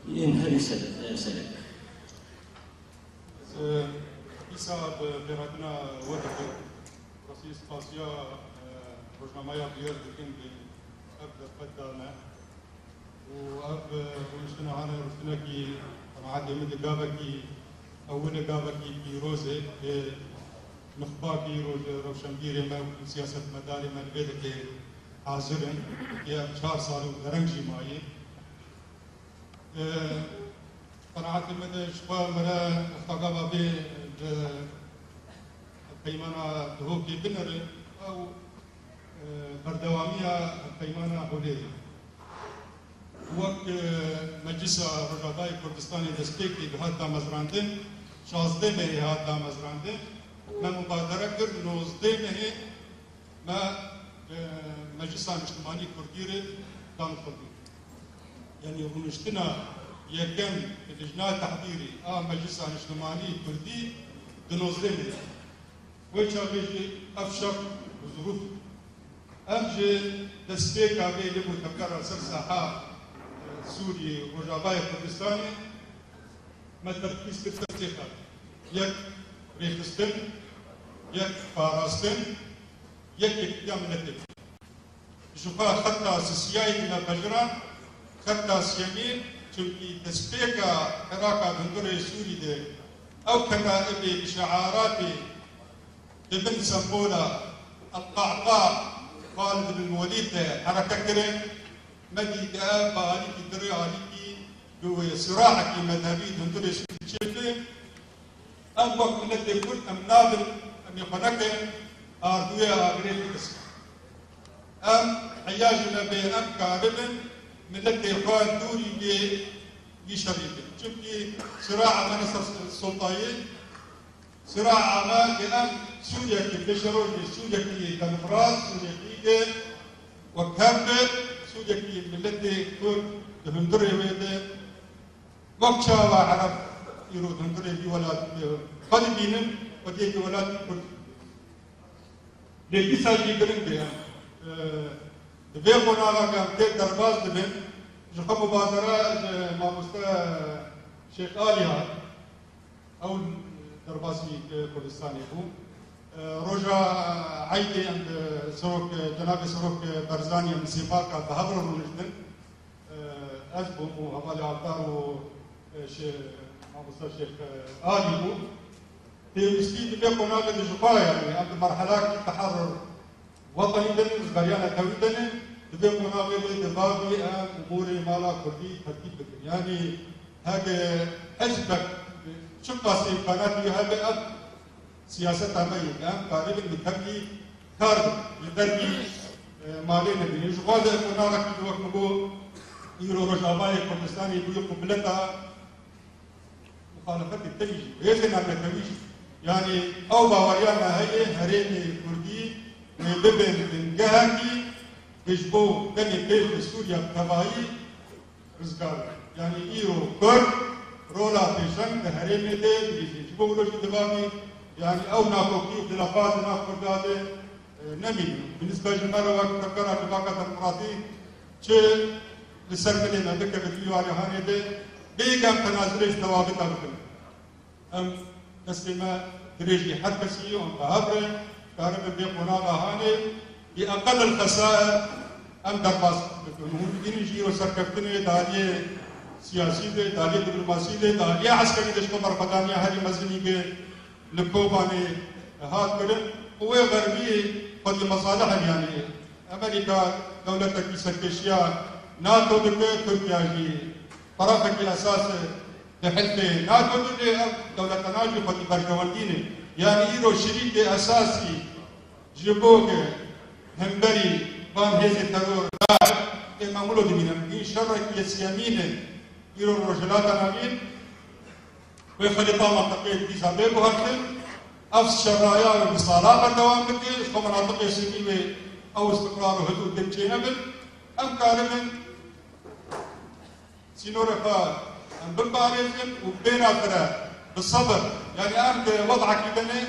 ينهري سلك. إسا بيرادنا وقت رئيس فاسيا روجنامايا بير دكين أبدا بدانا وأب ونشتنا هنا رشتنا كي عادي من دقابكي أول دقابكي في روزة مخباكي روشنبيري ما سياسة مداري من بيدك حاضرين يا 4 صاروا درنجي معي قناعات المدى شباب مرا اختقابا بي قيمانا دهوكي بنر أو بردوامية قيمانا هوليري وقت مجلس رجاباي كردستاني دستيكي بهاتا مزراندن 16 مهي هاتا مزراندن ما مبادرة كر 19 مهي ما مجلس اجتماعي كرديري كان خلقي يعني رونشتنا يكم اللجنة تحضيري مجلس اجتماعي كردي 19 مهي ويشا بيجي أفشق وظروف أمجي دستيكا بي لبو تبكر سرساحة سوري رجاباي كردستاني ما تركيز كتفتيخا يك ريخستن يك فاراستن يك اكتيام نتب شوفا خطة سياسية من البجرة خطة سيامين چونكي تسبيكا عراقا بندر سوري دي أو كما إبي بشعاراتي ابن سمبولا القعقاع خالد بن الوليد حركة كريم مدي دا بالي دري عليكي جوا صراعك مذهبي دندري شيفي أم وقت من الدكتور أم نادر أم يخنك أردويا أغريكس أم عياجنا بين أم كاربن من الدكتور دوري بشريف شوفي صراع منصة السلطانية صراع ما بأم سوريا كي بشروا سوريا كي ديمقراط سوريا كي وكافة سوريا كي ملتي كل دهندري ويده وقشا وعرب يرو دهندري بولاد قد بينن ودي بولاد كل لكي ساجي برين بيان دبي قناغا كان تيك درباز دبن جخم مبادرة ما مستا شيخ آليها أو درباسي كردستاني هو روجا عيدي عند سروك جناب سروك برزاني من سيباكا بهبر ونجدن أجبهم وهمالي عبدارو شيخ آلي هو في وستي بيقونا لدي جفايا يعني عند مرحلة تحرر وطني دني زغريانا تويدني بيقونا لدي دبابي أموري مالا كردي ترتيب يعني هذا أجبك شقة سيمكانات هذا أب سياسة عملية أم قارب المتحدي كارب يدري مالين بيني شو هذا كنا لك الوقت نقول يرو رجاباي كردستاني يقول قبلتها مخالفة التمييز يزن على التمييز يعني أو باوريانا هي هريني كردي ببن من جهتي يجبو كني بيت سوريا تبعي رزقار يعني يرو كرد رولا تيشن هريني ده يجبو لوش دبابي يعني أو ناكوكي خلافات ناكورداده نمي بالنسبة للمرة وقت تكرر بباقة ديمقراطي شيء لسرملنا ذكر فيديو على هاني ده بيجام تنازلش ثوابت أبدا أم تسلم دريجي حد كسيو أم بهبرة كهرب بيقونا هاني بأقل الخسائر أم درباس هم بدين يجيروا سركفتني دالية سياسي ده دالية دبلوماسي ده دالية عسكري ده شكو بربدانية هذه مزني به لبوباني هات كده هو غربي قد المصالح يعني أمريكا دولة كيسكيشيا ناتو دكتور تركيا جي طرفك الأساس لحلفه ناتو دولة ناجي قد برجوانديني يعني إيرو شريك أساسي جيبوك همبري بام هيزي ترور لا معمولو دمينا إن شرك يسيامين إيرو رجلات نامين ويخلي طامة تقيد ديسا بيبو هكذا أفس شرايا ومصالات الدوام بكي شكو مناطق يسيمي أو استقرار وهدوء دمشينا بل أم كارمن سينورفا أم بالباريزم وبين أخرى بالصبر يعني أم وضعك يبني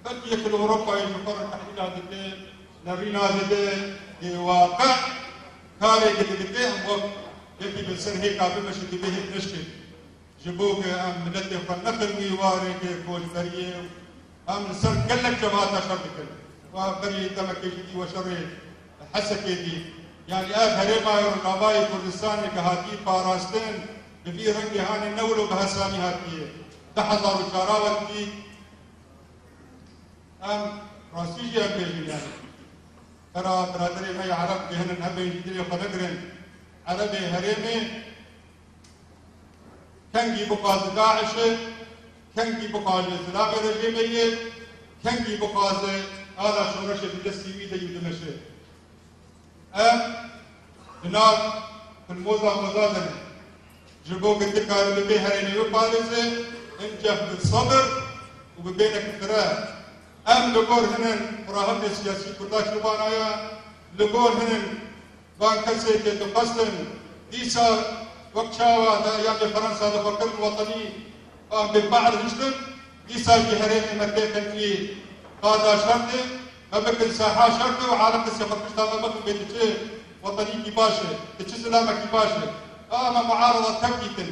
بل يكل أوروبا يجفر التحليلات دي نرينا دي واقع كاري قد أم وقت يكي بالسن هيك عبد مشي تبيه نشكي جبوك ام ملت فنخل ميوارك كول فريه ام سر كلك جماعه شرطك وفري دمك جدي وشر حسك دي يعني هرما رقاباي كردستان كهاتي باراستن بفي رنگ هاني نولو بهساني هاتيه تحضر شراوت دي ام راسيجي ام بيجي يعني ترى برادري ما يعرف بهن هبين جدي قدرن عربي هرمي كنجي بقاز داعش كنجي بقاز الاسلام رجيميه كنجي بقاز هذا شورش بدستي ويدا يدمشه هناك في الموضوع مزادنه جبوك الذكر اللي بيها يعني وبالزه انجح بالصبر وببينك التراه لقول هنن فراهم السياسي كرداش لبانايا لقول هنن بان كسي تقصدن ديسا وقشاوا ايام فرنسا الفكر الوطني ببعض رشد ديسا جهرين مكتب في هذا شرط مبكر ساحه شرط وعالم السفر كشتا مبكر بيتشي وطني كيباشه تشزلامه كيباشه معارضه تبكيت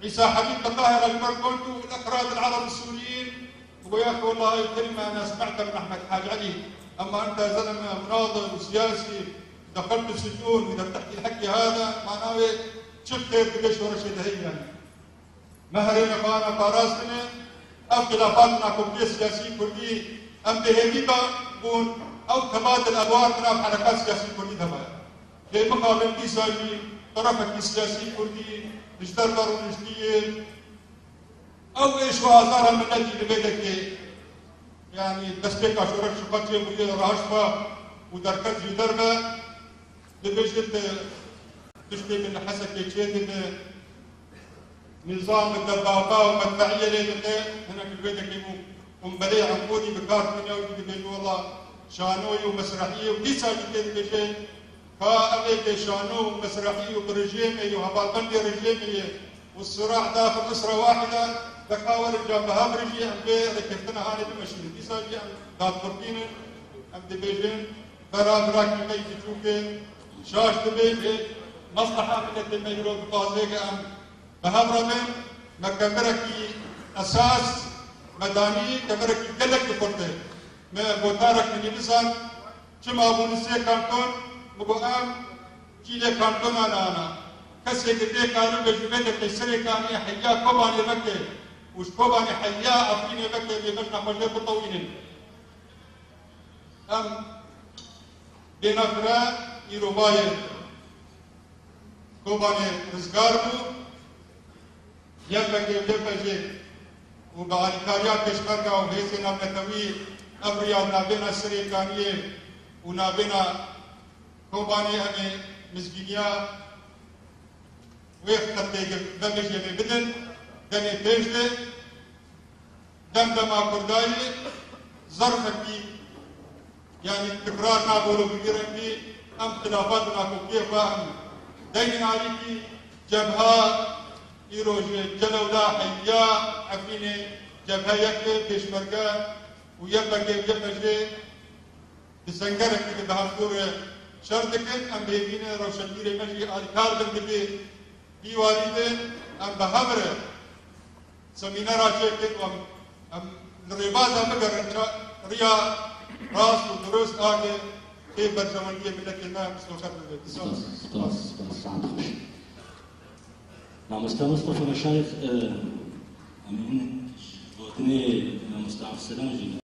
عيسى حبيب الطاهر اجمل قلت الاكراد العرب السوريين ويا اخي والله الكلمه انا سمعتها من احمد حاج علي اما انت زلمه مناضل وسياسي دخلت السجون واذا بتحكي الحكي هذا معناه شفت قديش ورا شيء هي يعني مهرنا بانا باراستنا اختلافاتنا كرديه سياسيه كرديه ام بهيبه بون او تبادل ادوارنا بحركات سياسيه كرديه تبع في مقابل ديساجي طرفك السياسي كردي اشتركوا ونشتيه او ايش وهذا من اجل بيدك يعني دستك شورك شقتي بودي راشفه ودركت جدربه ببجت تشتي من حسك يشيد نظام الدبابه ومدفعيه ليدك هناك بيدك ومبلي عنقودي بكارت من يوجد بين والله شانوي ومسرحيه وديسا جديد بشيء فأمريكا شانو مسرحي وبرجيمي وهبالبندي رجيمي والصراع داخل أسرة واحدة تقاول الجنبها برجي أم بي ركبتنا هاني بمشين دي ساجي أم داد قرطين أم دي بيجين برام راكي مي تشوكي شاش تبي مصلحة من التميرو بقاضيك أم بهبرمين مكمركي أساس مداني كمركي قلق بقرطي ما بوتارك من يبسان كما أبو نسي كانتون مقام جيل كانتون أنا كسر كده كانوا بجوبة كسر كانوا حيا كوباني مكة وش كوباني حيا أبيني مكة بيجنا مجلة بطوينين أم بينافرا يروباية كوباني رزقارو يبقى وبعد كاريات بشكرنا وهيسنا نتوي أبرياء نابنا سري كانية ونابنا كوباني أمي مسجينيا ويختطي دمج يمي بدن دمي بيجده دمدما كرداي ظرفكي يعني تكرار نابولو بجرمي أم خلافاتنا كيف أم دين عليكي جبهة إيروج جلولا حيا عفيني جبهة يكي بيشمرقا ويبقى يبقى بسنجرك كده بهالدور شرطك أم بيبينا روشنير مجي أذكار بالدبي بيوالدين أم بهبرة سمينار عشيك أم الرباطة مقر ريا راس ودروس آگه كيف برجمانية ملك الماء مسلوكات سپاس نامستا مصطفى مشايخ أمين بوتني مستعف سلام جينا